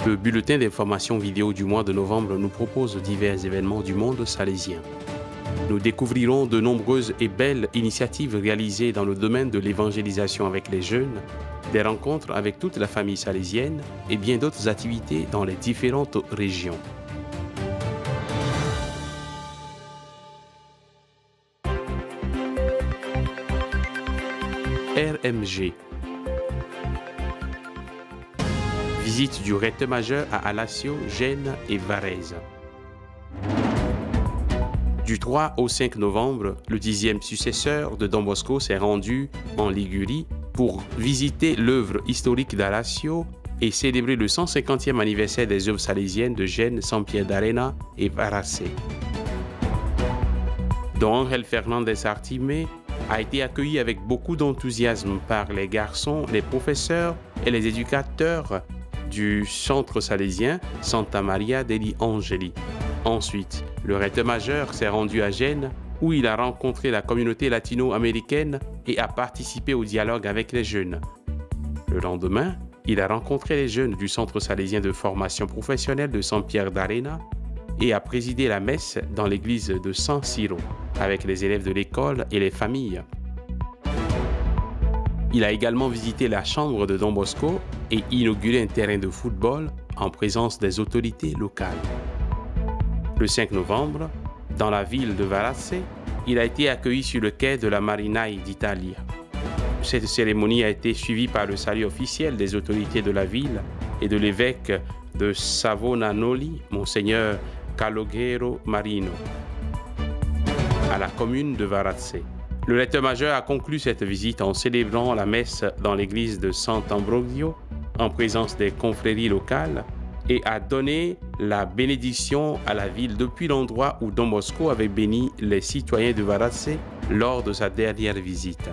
Le bulletin d'information vidéo du mois de novembre nous propose divers événements du monde salésien. Nous découvrirons de nombreuses et belles initiatives réalisées dans le domaine de l'évangélisation avec les jeunes, des rencontres avec toute la famille salésienne et bien d'autres activités dans les différentes régions. RMG. Visite du recteur majeur à Alassio, Gênes et Varèse. Du 3 au 5 novembre, le 10e successeur de Don Bosco s'est rendu en Ligurie pour visiter l'œuvre historique d'Alassio et célébrer le 150e anniversaire des œuvres salésiennes de Gênes, San Pierre d'Arena et Varacé. Don Ángel Fernández Artimé a été accueilli avec beaucoup d'enthousiasme par les garçons, les professeurs et les éducateurs du centre salésien Santa Maria degli Angeli. Ensuite, le recteur majeur s'est rendu à Gênes où il a rencontré la communauté latino-américaine et a participé au dialogue avec les jeunes. Le lendemain, il a rencontré les jeunes du centre salésien de formation professionnelle de San Pierre d'Arena et a présidé la messe dans l'église de San Siro avec les élèves de l'école et les familles. Il a également visité la chambre de Don Bosco et inauguré un terrain de football en présence des autorités locales. Le 5 novembre, dans la ville de Varacé, il a été accueilli sur le quai de la Marinaille d'Italie. Cette cérémonie a été suivie par le salut officiel des autorités de la ville et de l'évêque de Savonanoli, Monseigneur Calogero Marino, à la commune de Varacé. Le recteur majeur a conclu cette visite en célébrant la messe dans l'église de Sant'Ambrogio en présence des confréries locales et a donné la bénédiction à la ville depuis l'endroit où Don Bosco avait béni les citoyens de Varacé lors de sa dernière visite.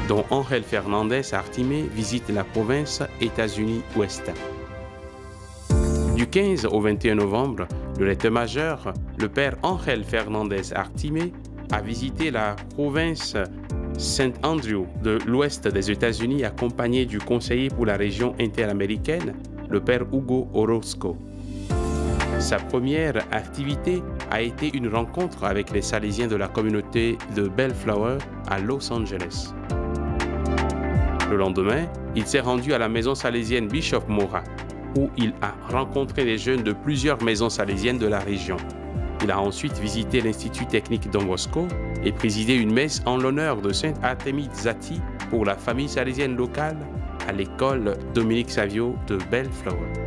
Don Ángel Fernández Artimé visite la province États-Unis-Ouest. Du 15 au 21 novembre, le recteur majeur, le père Ángel Fernández Artimé, a visité la province Saint Andrew de l'ouest des États-Unis accompagné du conseiller pour la région interaméricaine, le père Hugo Orozco. Sa première activité a été une rencontre avec les Salésiens de la communauté de Bellflower à Los Angeles. Le lendemain, il s'est rendu à la maison salésienne Bishop Mora, où il a rencontré les jeunes de plusieurs maisons salésiennes de la région. Il a ensuite visité l'Institut technique Don Bosco et présidé une messe en l'honneur de Sainte Artémide Zati pour la famille salésienne locale à l'école Dominique Savio de Bellflower.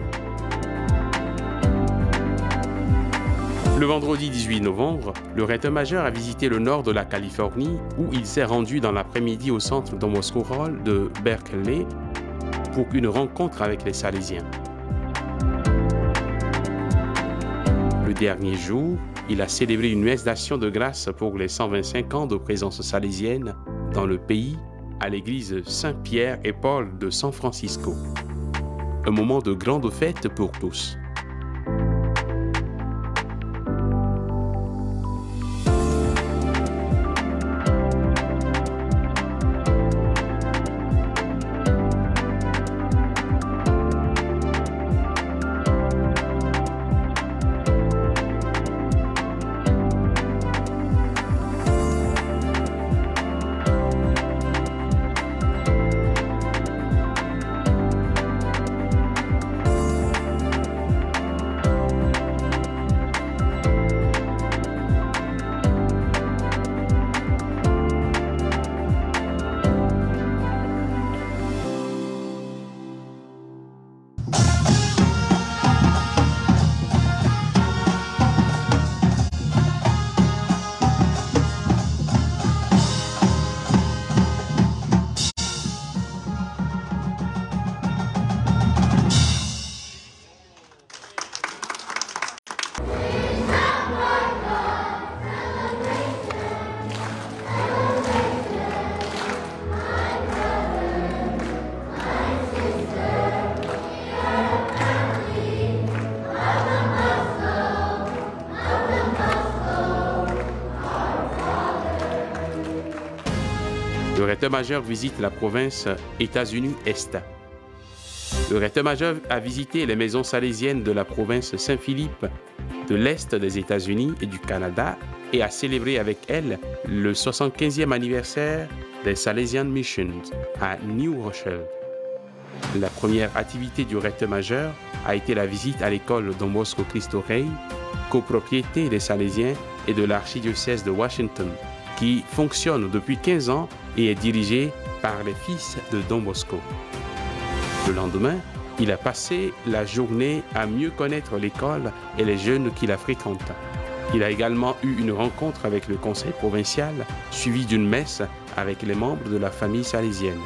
Le vendredi 18 novembre, le recteur majeur a visité le nord de la Californie où il s'est rendu dans l'après-midi au centre Don Bosco Hall de Berkeley pour une rencontre avec les Salésiens. Le dernier jour, il a célébré une messe d'action de grâce pour les 125 ans de présence salésienne dans le pays à l'église Saint-Pierre et Paul de San Francisco. Un moment de grande fête pour tous. recteur-majeur visite la province États-Unis-Est. Le recteur-majeur a visité les maisons salésiennes de la province Saint-Philippe, de l'Est des États-Unis et du Canada et a célébré avec elles le 75e anniversaire des Salesian Missions à New Rochelle. La première activité du recteur-majeur a été la visite à l'école Don Bosco Cristo Rey, copropriété des Salésiens et de l'archidiocèse de Washington, qui fonctionne depuis 15 ans et est dirigée par les fils de Don Bosco. Le lendemain, il a passé la journée à mieux connaître l'école et les jeunes qui la fréquentent. Il a également eu une rencontre avec le conseil provincial, suivie d'une messe avec les membres de la famille salésienne.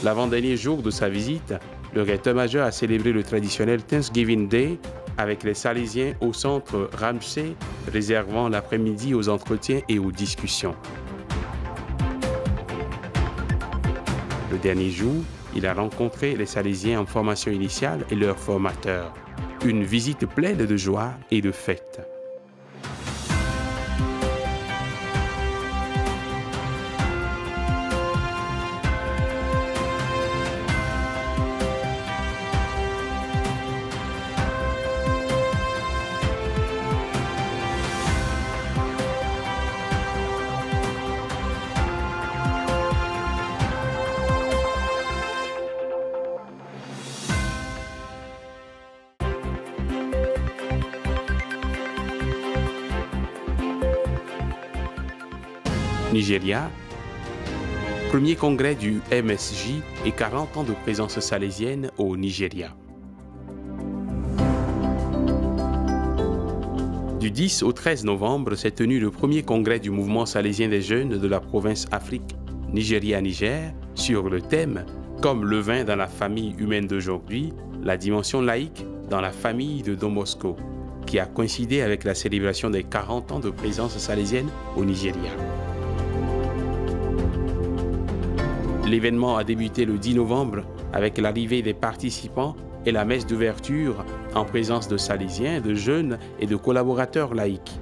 L'avant-dernier jour de sa visite, le recteur-majeur a célébré le traditionnel Thanksgiving Day avec les Salésiens au centre Ramsey, réservant l'après-midi aux entretiens et aux discussions. Le dernier jour, il a rencontré les Salésiens en formation initiale et leurs formateurs. Une visite pleine de joie et de fête. Nigeria, premier congrès du MSJ et 40 ans de présence salésienne au Nigeria. Du 10 au 13 novembre s'est tenu le premier congrès du mouvement salésien des jeunes de la province Afrique, Nigeria-Niger, sur le thème « Comme le vin dans la famille humaine d'aujourd'hui, la dimension laïque dans la famille de Don Bosco », qui a coïncidé avec la célébration des 40 ans de présence salésienne au Nigeria. L'événement a débuté le 10 novembre avec l'arrivée des participants et la messe d'ouverture en présence de Salésiens, de jeunes et de collaborateurs laïcs.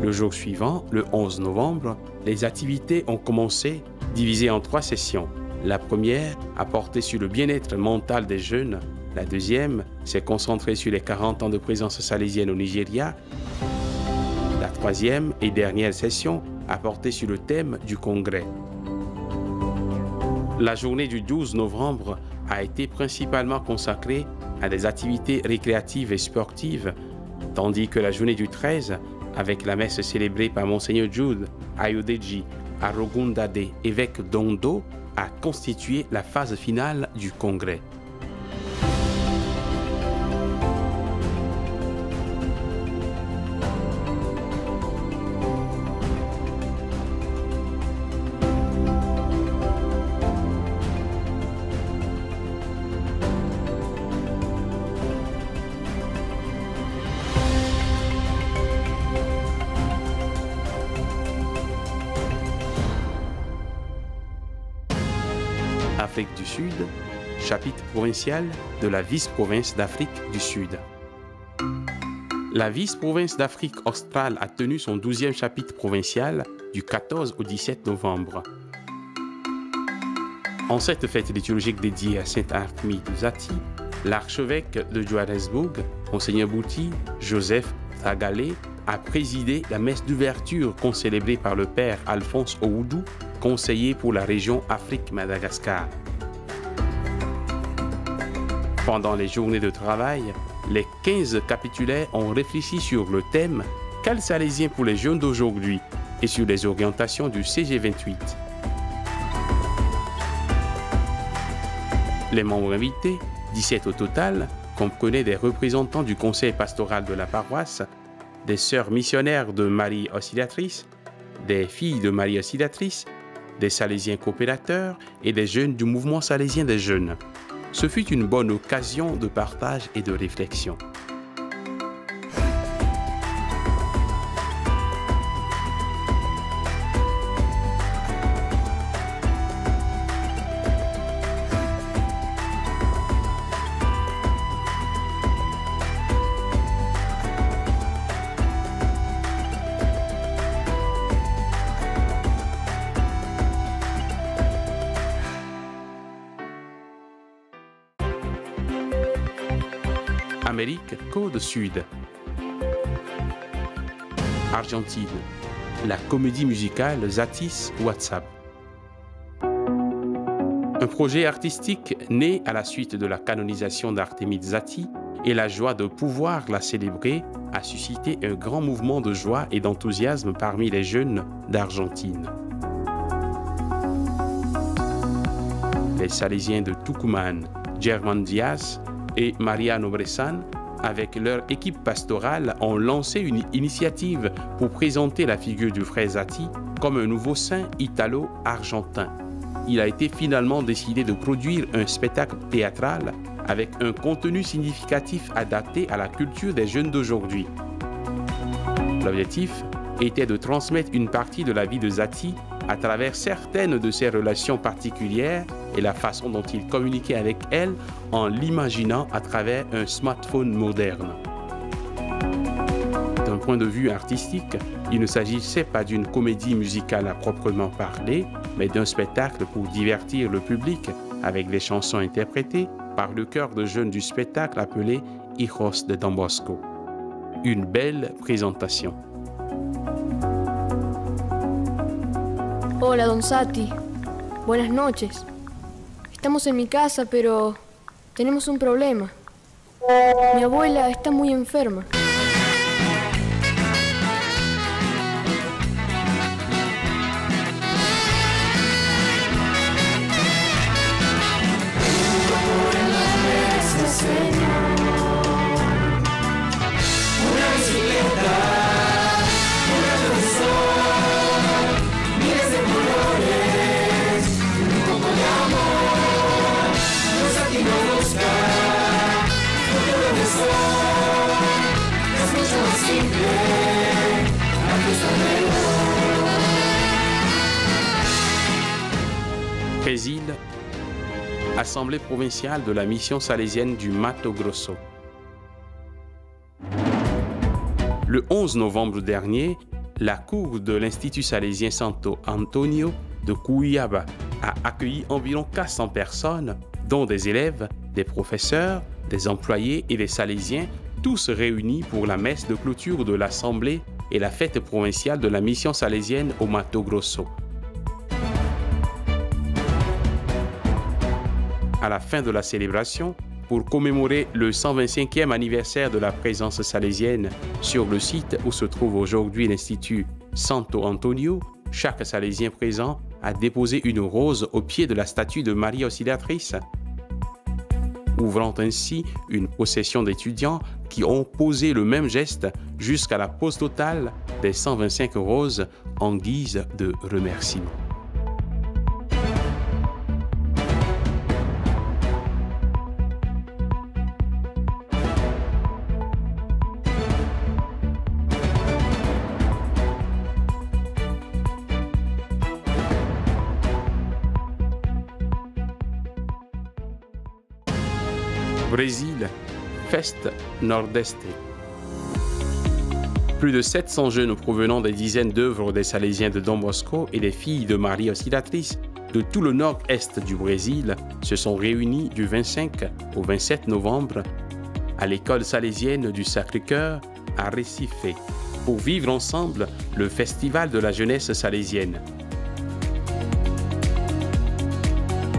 Le jour suivant, le 11 novembre, les activités ont commencé, divisées en 3 sessions. La première a porté sur le bien-être mental des jeunes. La deuxième s'est concentrée sur les 40 ans de présence salésienne au Nigeria. La troisième et dernière session a porté sur le thème du congrès. La journée du 12 novembre a été principalement consacrée à des activités récréatives et sportives, tandis que la journée du 13, avec la messe célébrée par Monseigneur Jude Ayodeji Arogundade, évêque d'Ondo, a constitué la phase finale du congrès. Afrique du Sud, chapitre provincial de la vice-province d'Afrique du Sud. La vice-province d'Afrique australe a tenu son 12e chapitre provincial du 14 au 17 novembre. En cette fête liturgique dédiée à Sainte Artémide Zati, l'archevêque de Johannesburg, Monseigneur Bouti Joseph Tagalé, a présidé la messe d'ouverture concélébrée par le père Alphonse Oudou, conseiller pour la région Afrique-Madagascar. Pendant les journées de travail, les 15 capitulaires ont réfléchi sur le thème « Quel Salésien pour les jeunes d'aujourd'hui » et sur les orientations du CG28. Les membres invités, 17 au total, comprenaient des représentants du conseil pastoral de la paroisse, des sœurs missionnaires de Marie Auxiliatrice, des filles de Marie Auxiliatrice, des Salésiens coopérateurs et des jeunes du mouvement salésien des jeunes. Ce fut une bonne occasion de partage et de réflexion. Amérique, Côte Sud. Argentine, la comédie musicale Zatis WhatsApp. Un projet artistique né à la suite de la canonisation d'Artémide Zati et la joie de pouvoir la célébrer a suscité un grand mouvement de joie et d'enthousiasme parmi les jeunes d'Argentine. Les Salésiens de Tucumán, Germán Díaz et Mariano Bressan, avec leur équipe pastorale, ont lancé une initiative pour présenter la figure du frère Zati comme un nouveau saint italo-argentin. Il a été finalement décidé de produire un spectacle théâtral avec un contenu significatif adapté à la culture des jeunes d'aujourd'hui. L'objectif était de transmettre une partie de la vie de Zati à travers certaines de ses relations particulières et la façon dont il communiquait avec elle en l'imaginant à travers un smartphone moderne. D'un point de vue artistique, il ne s'agissait pas d'une comédie musicale à proprement parler, mais d'un spectacle pour divertir le public avec des chansons interprétées par le chœur de jeunes du spectacle appelé Hijos de Don Bosco. Une belle présentation. Hola, Don Zati. Buenas noches. Estamos en mi casa, pero tenemos un problema. Mi abuela está muy enferma. Brésil, Assemblée provinciale de la mission salésienne du Mato Grosso. Le 11 novembre dernier, la cour de l'Institut salésien Santo Antonio de Cuiabá a accueilli environ 400 personnes, dont des élèves, des professeurs, des employés et des salésiens, tous réunis pour la messe de clôture de l'Assemblée et la fête provinciale de la mission salésienne au Mato Grosso. À la fin de la célébration, pour commémorer le 125e anniversaire de la présence salésienne sur le site où se trouve aujourd'hui l'Institut Santo Antonio, chaque salésien présent a déposé une rose au pied de la statue de Marie Auxiliatrice, ouvrant ainsi une procession d'étudiants qui ont posé le même geste jusqu'à la pose totale des 125 roses en guise de remerciement. Brésil, Fest Nordeste. Plus de 700 jeunes provenant des dizaines d'œuvres des Salésiens de Don Bosco et des filles de Marie Auxiliatrice de tout le nord-est du Brésil se sont réunis du 25 au 27 novembre à l'école salésienne du Sacré-Cœur à Recife pour vivre ensemble le festival de la jeunesse salésienne.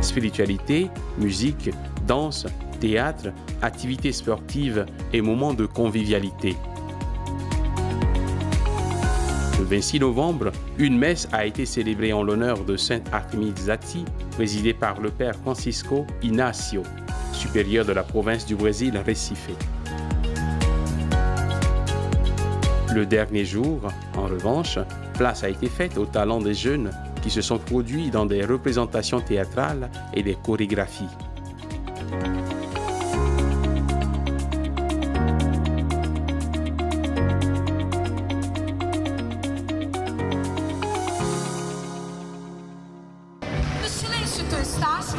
Spiritualité, musique, danse, théâtre, activités sportives et moments de convivialité. Le 26 novembre, une messe a été célébrée en l'honneur de Sainte Artémide Zati, présidée par le père Francisco Inácio, supérieur de la province du Brésil, Recife. Le dernier jour, en revanche, place a été faite au talent des jeunes qui se sont produits dans des représentations théâtrales et des chorégraphies. No silêncio tu estás.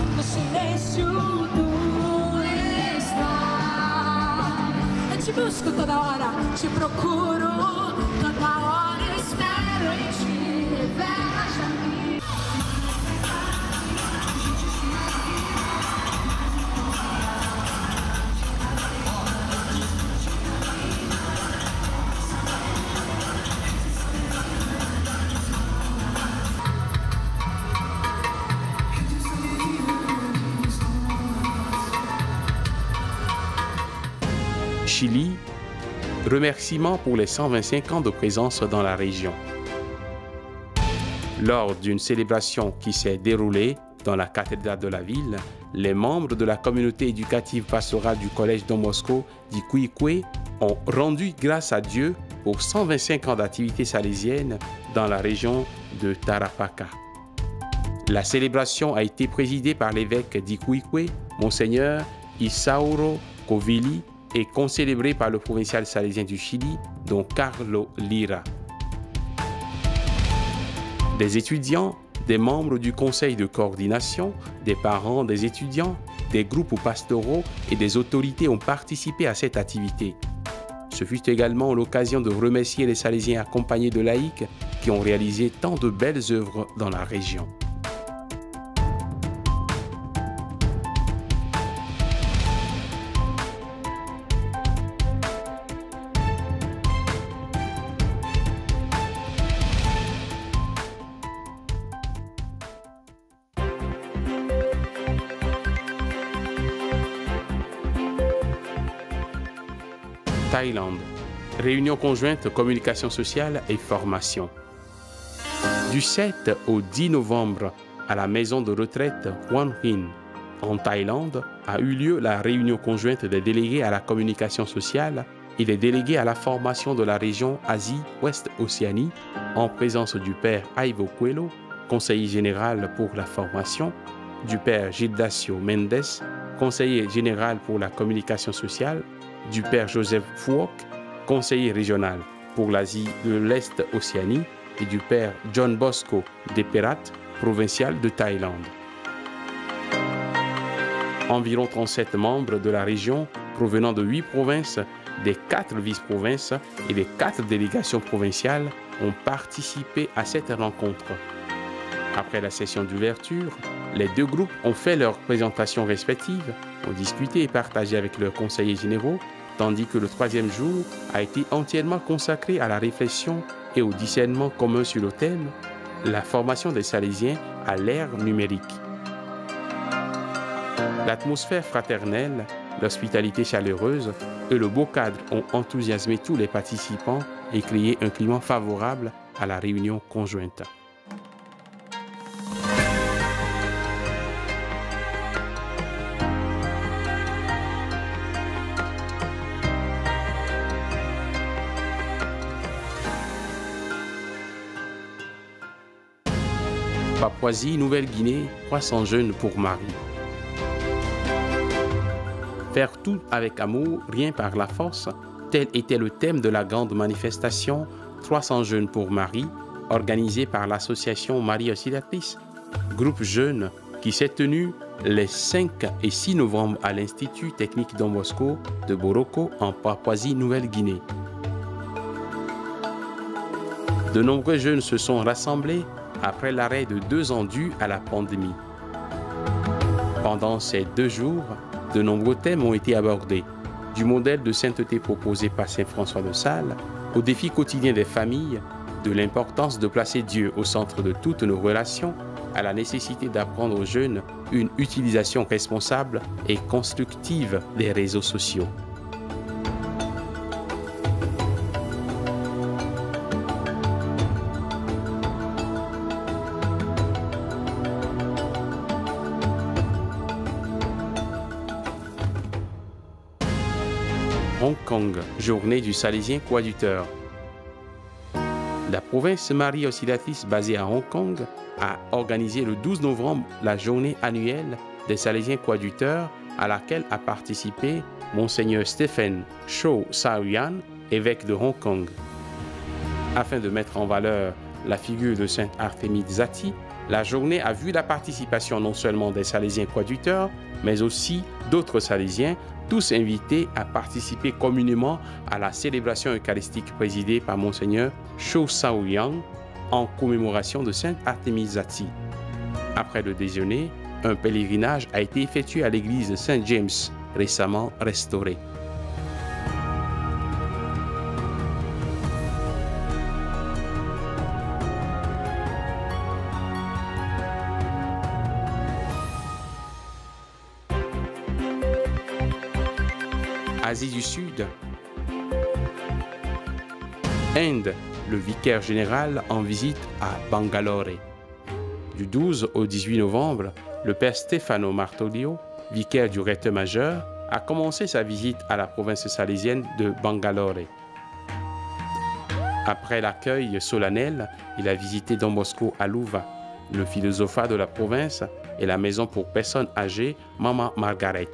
Eu te busco toda hora, te procuro toda hora, espero em ti, veja-me. Chili, remerciements pour les 125 ans de présence dans la région. Lors d'une célébration qui s'est déroulée dans la cathédrale de la ville, les membres de la communauté éducative pastorale du collège Don Bosco d'Iquique ont rendu grâce à Dieu pour 125 ans d'activité salésienne dans la région de Tarapacá. La célébration a été présidée par l'évêque d'Iquique, Monseigneur Isauro Covili, et concélébrée par le provincial salésien du Chili, Don Carlo Lira. Des étudiants, des membres du conseil de coordination, des parents des étudiants, des groupes pastoraux et des autorités ont participé à cette activité. Ce fut également l'occasion de remercier les Salésiens accompagnés de laïcs qui ont réalisé tant de belles œuvres dans la région. Thaïlande. Réunion conjointe communication sociale et formation. Du 7 au 10 novembre, à la maison de retraite Hua Hin, en Thaïlande, a eu lieu la réunion conjointe des délégués à la communication sociale et des délégués à la formation de la région Asie-Ouest-Océanie, en présence du père Ivo Coelho, conseiller général pour la formation, du père Gildacio Mendes, conseiller général pour la communication sociale, du père Joseph Fouok, conseiller régional pour l'Asie de l'Est-Océanie, et du père John Bosco Deperat, provincial de Thaïlande. Environ 37 membres de la région provenant de 8 provinces, des 4 vice-provinces et des 4 délégations provinciales ont participé à cette rencontre. Après la session d'ouverture, les deux groupes ont fait leurs présentations respectives, ont discuté et partagé avec leurs conseillers généraux, tandis que le troisième jour a été entièrement consacré à la réflexion et au discernement commun sur le thème « La formation des Salésiens à l'ère numérique ». L'atmosphère fraternelle, l'hospitalité chaleureuse et le beau cadre ont enthousiasmé tous les participants et créé un climat favorable à la réunion conjointe. Papouasie-Nouvelle-Guinée, 300 jeunes pour Marie. Faire tout avec amour, rien par la force, tel était le thème de la grande manifestation 300 jeunes pour Marie, organisée par l'association Marie Auxiliatrice, groupe jeune qui s'est tenu les 5 et 6 novembre à l'Institut technique Don Bosco de Boroko en Papouasie-Nouvelle-Guinée. De nombreux jeunes se sont rassemblés après l'arrêt de 2 ans dû à la pandémie. Pendant ces 2 jours, de nombreux thèmes ont été abordés, du modèle de sainteté proposé par saint François de Sales, aux défis quotidiens des familles, de l'importance de placer Dieu au centre de toutes nos relations, à la nécessité d'apprendre aux jeunes une utilisation responsable et constructive des réseaux sociaux. Hong Kong, journée du Salésien coadjuteur. La province Marie Auxiliatrice basée à Hong Kong a organisé le 12 novembre la journée annuelle des Salésiens coadjuteurs à laquelle a participé Monseigneur Stephen Chow Sa-Huyan, évêque de Hong Kong. Afin de mettre en valeur la figure de Sainte Artémide Zati, la journée a vu la participation non seulement des Salésiens coadjuteurs, mais aussi d'autres Salésiens, tous invités à participer communément à la célébration eucharistique présidée par Monseigneur Chow Sa-Huyan en commémoration de Sainte Artémide Zati. Après le déjeuner, un pèlerinage a été effectué à l'église de Saint James, récemment restaurée. Asie du Sud, Inde, le vicaire général en visite à Bangalore. Du 12 au 18 novembre, le père Stefano Martoglio, vicaire du recteur majeur, a commencé sa visite à la province salésienne de Bangalore. Après l'accueil solennel, il a visité Don Bosco à Louva, le philosophat de la province et la maison pour personnes âgées Mama Margaret.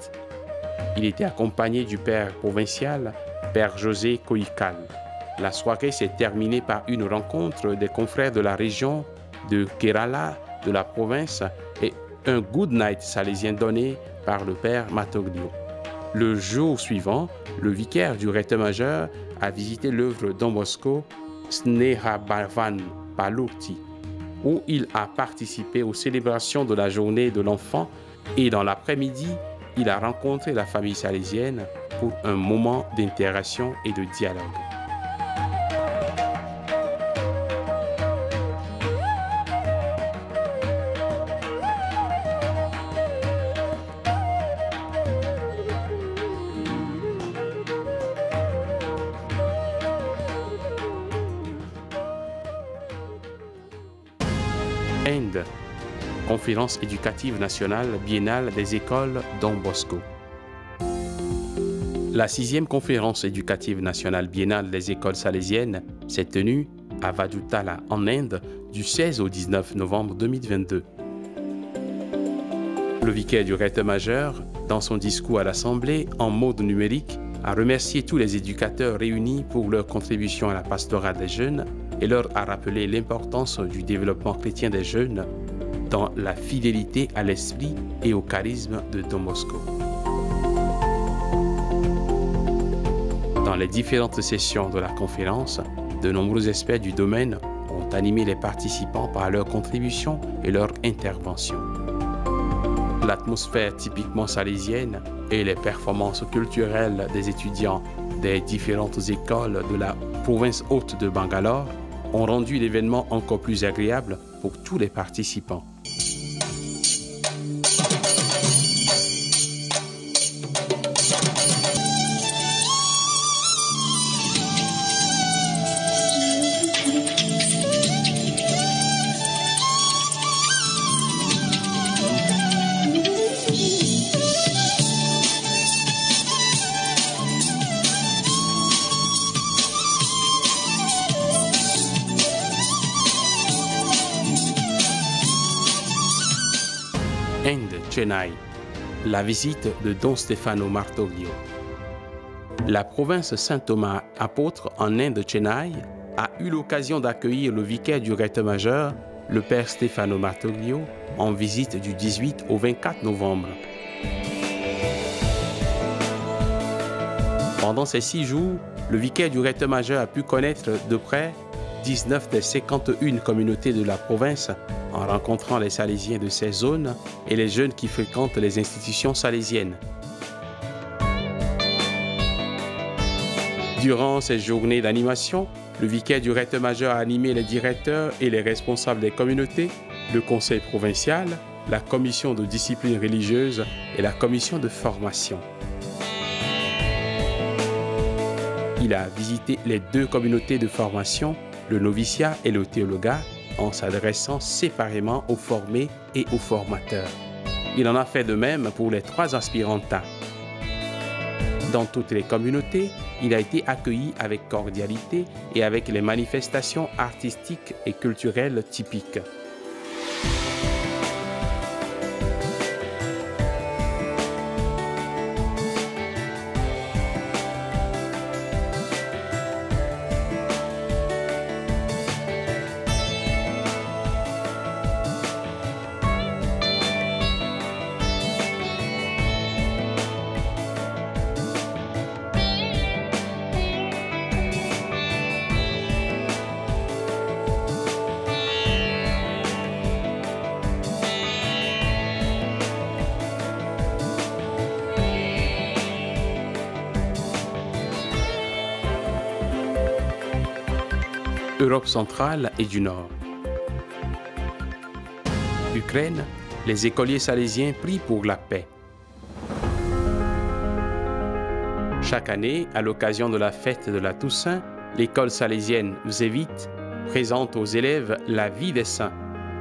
Il était accompagné du père provincial, père José Coical. La soirée s'est terminée par une rencontre des confrères de la région de Kerala, de la province, et un good night salésien donné par le père Martoglio. Le jour suivant, le vicaire du recteur majeur a visité l'œuvre Don Bosco Snehabhavan Palukti, où il a participé aux célébrations de la journée de l'enfant, et dans l'après-midi, il a rencontré la famille salésienne pour un moment d'interaction et de dialogue. Inde, Conférence éducative nationale biennale des écoles Don Bosco. La 6e conférence éducative nationale biennale des écoles salésiennes s'est tenue à Vadutala, en Inde, du 16 au 19 novembre 2022. Le vicaire du recteur majeur, dans son discours à l'Assemblée en mode numérique, a remercié tous les éducateurs réunis pour leur contribution à la pastorale des jeunes et leur a rappelé l'importance du développement chrétien des jeunes dans la fidélité à l'esprit et au charisme de Don Bosco. Dans les différentes sessions de la conférence, de nombreux experts du domaine ont animé les participants par leurs contributions et leurs interventions. L'atmosphère typiquement salésienne et les performances culturelles des étudiants des différentes écoles de la province haute de Bangalore ont rendu l'événement encore plus agréable pour tous les participants. Inde, Chennai, la visite de Don Stefano Martoglio. La province Saint-Thomas apôtre en Inde, Chennai, a eu l'occasion d'accueillir le vicaire du recteur majeur, le père Stefano Martoglio, en visite du 18 au 24 novembre. Pendant ces 6 jours, le vicaire du recteur majeur a pu connaître de près 19 des 51 communautés de la province en rencontrant les Salésiens de ces zones et les jeunes qui fréquentent les institutions salésiennes. Durant ces journées d'animation, le vicaire du recteur majeur a animé les directeurs et les responsables des communautés, le conseil provincial, la commission de discipline religieuse et la commission de formation. Il a visité les 2 communautés de formation, le noviciat et le théologat, en s'adressant séparément aux formés et aux formateurs. Il en a fait de même pour les 3 aspirantats. Dans toutes les communautés, il a été accueilli avec cordialité et avec les manifestations artistiques et culturelles typiques. Europe centrale et du Nord. Ukraine, les écoliers salésiens prient pour la paix. Chaque année, à l'occasion de la fête de la Toussaint, l'école salésienne Vzevit présente aux élèves la vie des saints.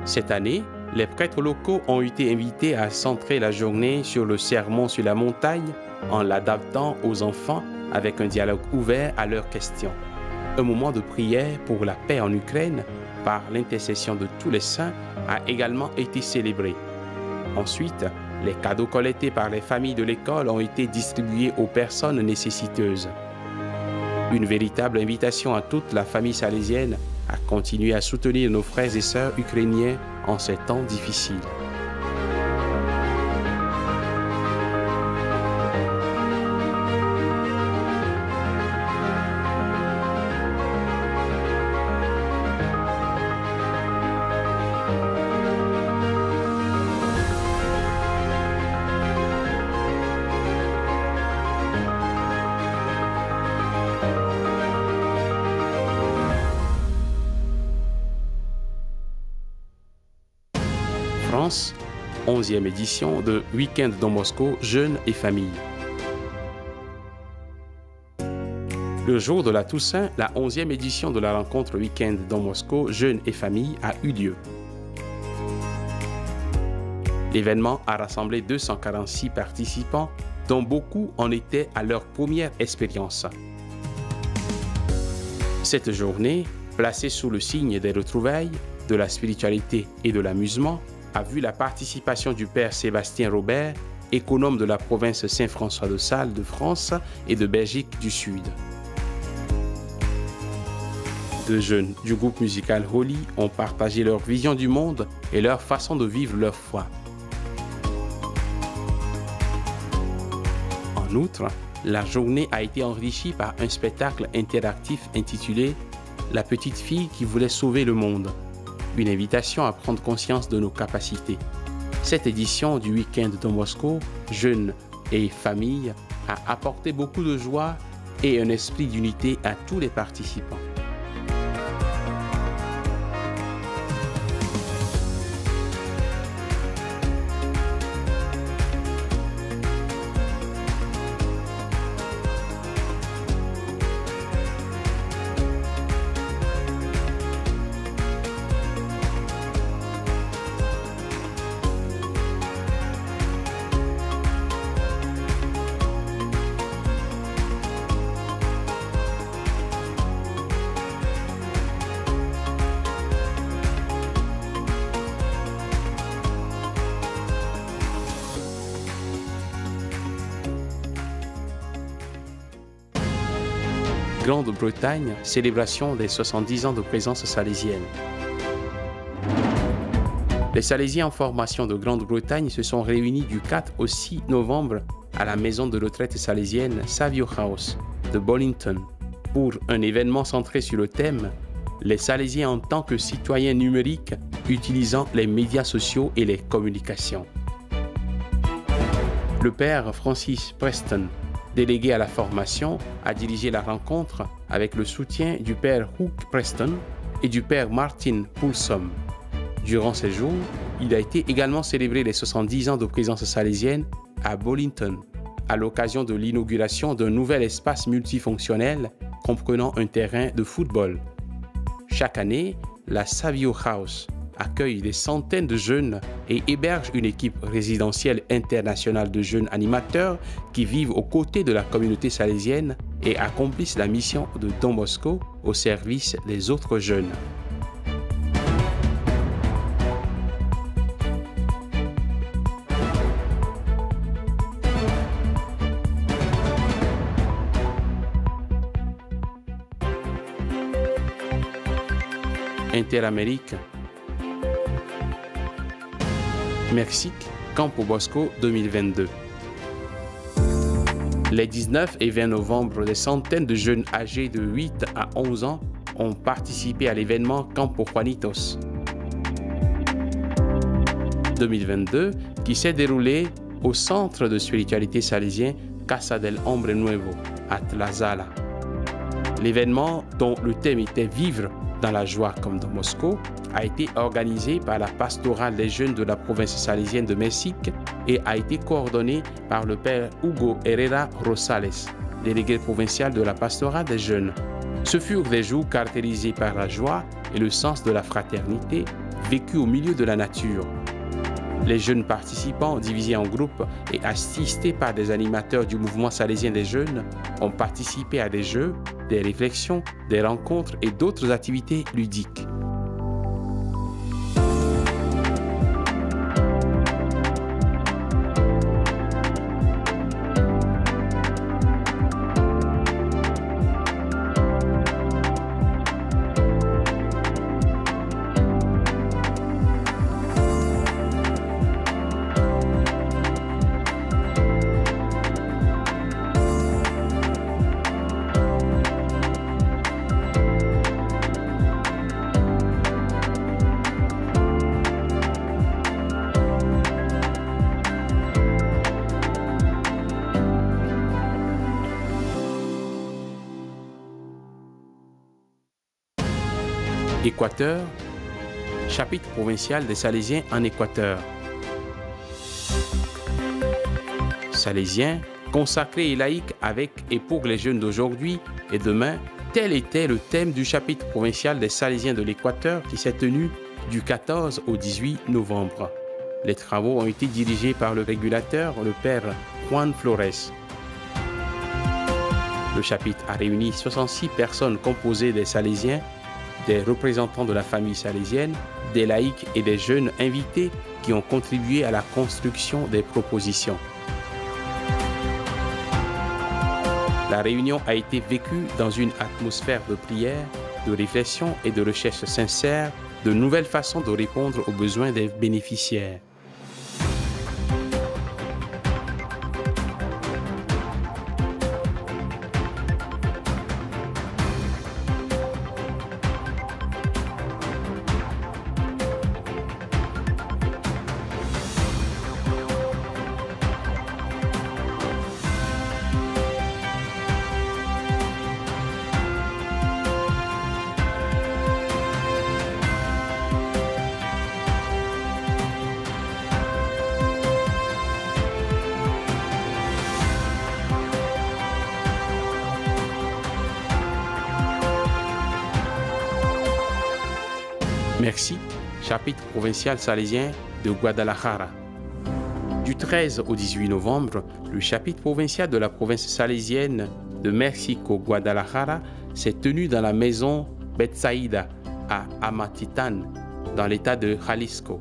Cette année, les prêtres locaux ont été invités à centrer la journée sur le sermon sur la montagne en l'adaptant aux enfants avec un dialogue ouvert à leurs questions. Un moment de prière pour la paix en Ukraine par l'intercession de tous les saints a également été célébré. Ensuite, les cadeaux collectés par les familles de l'école ont été distribués aux personnes nécessiteuses. Une véritable invitation à toute la famille salésienne à continuer à soutenir nos frères et sœurs ukrainiens en ces temps difficiles. France, 11e édition de Week-end Don Bosco Jeunes et Familles. Le jour de la Toussaint, la 11e édition de la rencontre Week-end Don Bosco Jeunes et Familles a eu lieu. L'événement a rassemblé 246 participants, dont beaucoup en étaient à leur première expérience. Cette journée, placée sous le signe des retrouvailles, de la spiritualité et de l'amusement, a vu la participation du père Sébastien Robert, économe de la province Saint-François de Sales de France et de Belgique du Sud. Deux jeunes du groupe musical Holy ont partagé leur vision du monde et leur façon de vivre leur foi. En outre, la journée a été enrichie par un spectacle interactif intitulé « La petite fille qui voulait sauver le monde », une invitation à prendre conscience de nos capacités. Cette édition du Week-end Don Bosco, Jeunes et Familles, a apporté beaucoup de joie et un esprit d'unité à tous les participants. Grande-Bretagne, célébration des 70 ans de présence salésienne. Les Salésiens en formation de Grande-Bretagne se sont réunis du 4 au 6 novembre à la maison de retraite salésienne Savio House de Bollington pour un événement centré sur le thème « Les Salésiens en tant que citoyens numériques utilisant les médias sociaux et les communications ». Le père Francis Preston, délégué à la formation, a dirigé la rencontre avec le soutien du père Hook Preston et du père Martin Poulsom. Durant ces jours, il a été également célébré les 70 ans de présence salésienne à Bollington, à l'occasion de l'inauguration d'un nouvel espace multifonctionnel comprenant un terrain de football. Chaque année, la Savio House accueille des centaines de jeunes et héberge une équipe résidentielle internationale de jeunes animateurs qui vivent aux côtés de la communauté salésienne et accomplissent la mission de Don Bosco au service des autres jeunes. Interamérique, Mexique, Campo Bosco 2022. Les 19 et 20 novembre, des centaines de jeunes âgés de 8 à 11 ans ont participé à l'événement Campo Juanitos 2022 qui s'est déroulé au centre de spiritualité salésien Casa del Hombre Nuevo à Tlazala. L'événement, dont le thème était « Vivre dans la joie comme Don Bosco », a été organisé par la pastorale des jeunes de la province salésienne de Mexique et a été coordonné par le père Hugo Herrera Rosales, délégué provincial de la pastorale des jeunes. Ce furent des jours caractérisés par la joie et le sens de la fraternité, vécus au milieu de la nature. Les jeunes participants, divisés en groupes et assistés par des animateurs du mouvement salésien des jeunes, ont participé à des jeux, des réflexions, des rencontres et d'autres activités ludiques. Équateur, chapitre provincial des Salésiens en Équateur. Salésiens, consacrés et laïcs avec et pour les jeunes d'aujourd'hui et demain, tel était le thème du chapitre provincial des Salésiens de l'Équateur qui s'est tenu du 14 au 18 novembre. Les travaux ont été dirigés par le régulateur, le père Juan Flores. Le chapitre a réuni 66 personnes composées des Salésiens, des représentants de la famille salésienne, des laïcs et des jeunes invités qui ont contribué à la construction des propositions. La réunion a été vécue dans une atmosphère de prière, de réflexion et de recherche sincère de nouvelles façons de répondre aux besoins des bénéficiaires. Merci, chapitre provincial salésien de Guadalajara. Du 13 au 18 novembre, le chapitre provincial de la province salésienne de Mexico, Guadalajara, s'est tenu dans la maison Betsaïda à Amatitan, dans l'état de Jalisco.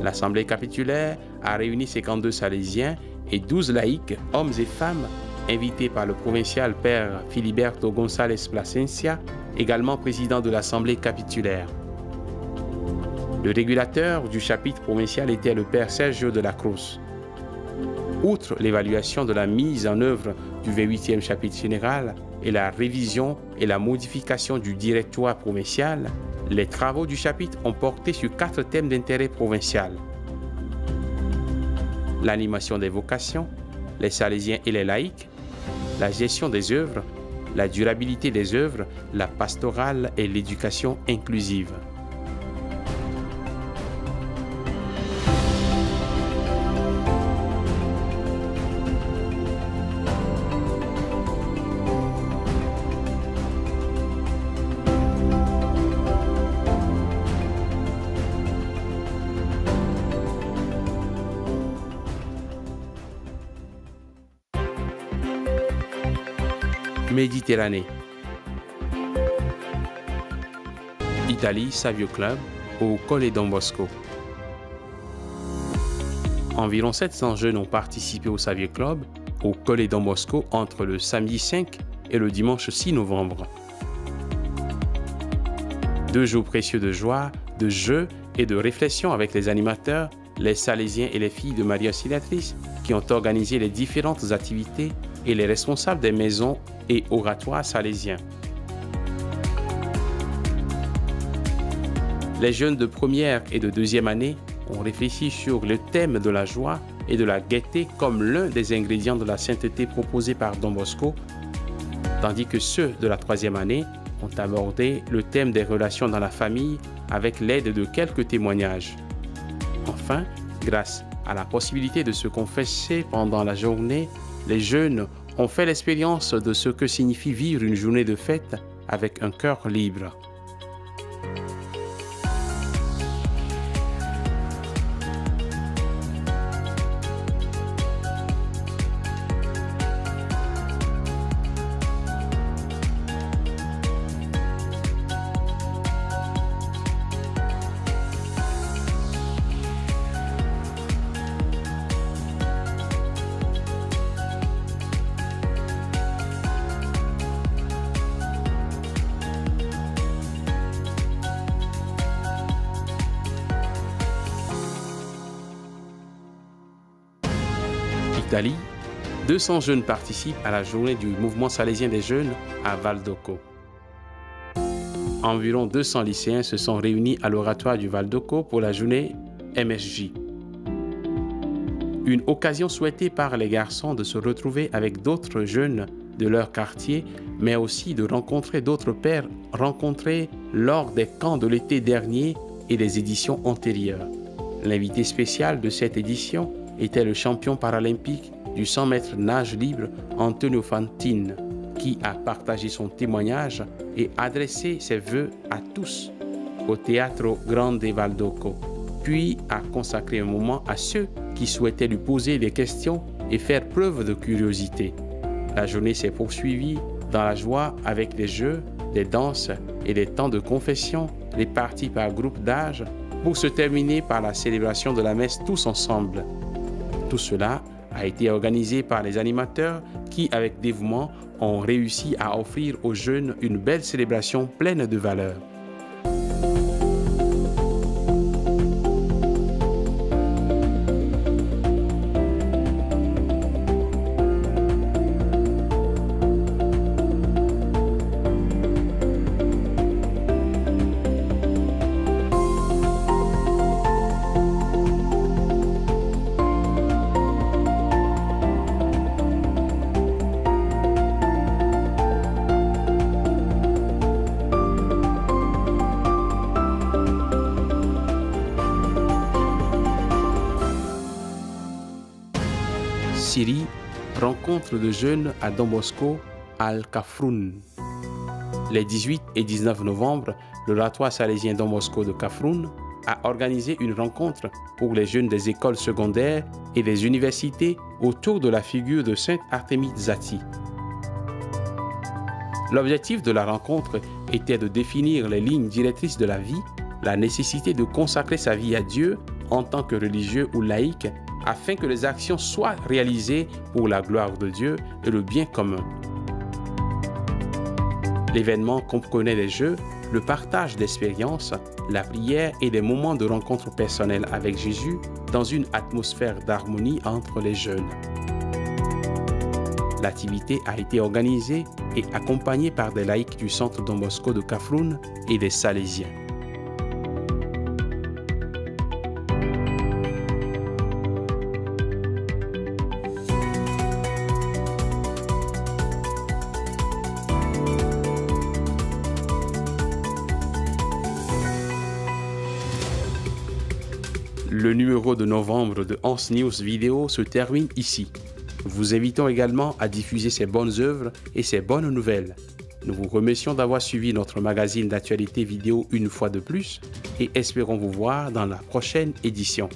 L'assemblée capitulaire a réuni 52 salésiens et 12 laïcs, hommes et femmes, invités par le provincial père Filiberto González Plasencia, également président de l'Assemblée capitulaire. Le régulateur du chapitre provincial était le père Sergio de la Cruz. Outre l'évaluation de la mise en œuvre du 28e chapitre général et la révision et la modification du directoire provincial, les travaux du chapitre ont porté sur 4 thèmes d'intérêt provincial. L'animation des vocations, les salésiens et les laïcs, la gestion des œuvres, la durabilité des œuvres, la pastorale et l'éducation inclusive. Méditerranée. Italie, Savio Club, au Colle Don Bosco. Environ 700 jeunes ont participé au Savio Club, au Colle Don Bosco, entre le samedi 5 et le dimanche 6 novembre. 2 jours précieux de joie, de jeux et de réflexion avec les animateurs, les Salésiens et les filles de Marie Auxiliatrice qui ont organisé les différentes activités et les responsables des maisons et oratoires salésiens. Les jeunes de première et de deuxième année ont réfléchi sur le thème de la joie et de la gaieté comme l'un des ingrédients de la sainteté proposée par Don Bosco, tandis que ceux de la troisième année ont abordé le thème des relations dans la famille avec l'aide de quelques témoignages. Enfin, grâce à la possibilité de se confesser pendant la journée, les jeunes on fait l'expérience de ce que signifie vivre une journée de fête avec un cœur libre. Italie, 200 jeunes participent à la journée du mouvement salésien des jeunes à Val d'Occo. Environ 200 lycéens se sont réunis à l'oratoire du Val d'Occo pour la journée MSJ. Une occasion souhaitée par les garçons de se retrouver avec d'autres jeunes de leur quartier, mais aussi de rencontrer d'autres pères rencontrés lors des camps de l'été dernier et des éditions antérieures. L'invité spécial de cette édition était le champion paralympique du 100 mètres nage libre Antonio Fantine, qui a partagé son témoignage et adressé ses vœux à tous au Teatro Grande Val d'Occo, puis a consacré un moment à ceux qui souhaitaient lui poser des questions et faire preuve de curiosité. La journée s'est poursuivie dans la joie avec des jeux, des danses et des temps de confession répartis par groupe d'âge pour se terminer par la célébration de la messe tous ensemble. Tout cela a été organisé par les animateurs qui, avec dévouement, ont réussi à offrir aux jeunes une belle célébration pleine de valeurs. Syrie, rencontre de jeunes à Don Bosco, Al Kafroun. Les 18 et 19 novembre, l'oratoire salésien Don Bosco de Kafroun a organisé une rencontre pour les jeunes des écoles secondaires et des universités autour de la figure de Sainte Artémide Zati. L'objectif de la rencontre était de définir les lignes directrices de la vie, la nécessité de consacrer sa vie à Dieu en tant que religieux ou laïque, afin que les actions soient réalisées pour la gloire de Dieu et le bien commun. L'événement comprenait des jeux, le partage d'expériences, la prière et des moments de rencontre personnelle avec Jésus dans une atmosphère d'harmonie entre les jeunes. L'activité a été organisée et accompagnée par des laïcs du centre Don Bosco de Kafroun et des Salésiens. Le numéro de novembre de Hans News Vidéo se termine ici. Vous invitons également à diffuser ces bonnes œuvres et ces bonnes nouvelles. Nous vous remercions d'avoir suivi notre magazine d'actualité vidéo une fois de plus et espérons vous voir dans la prochaine édition.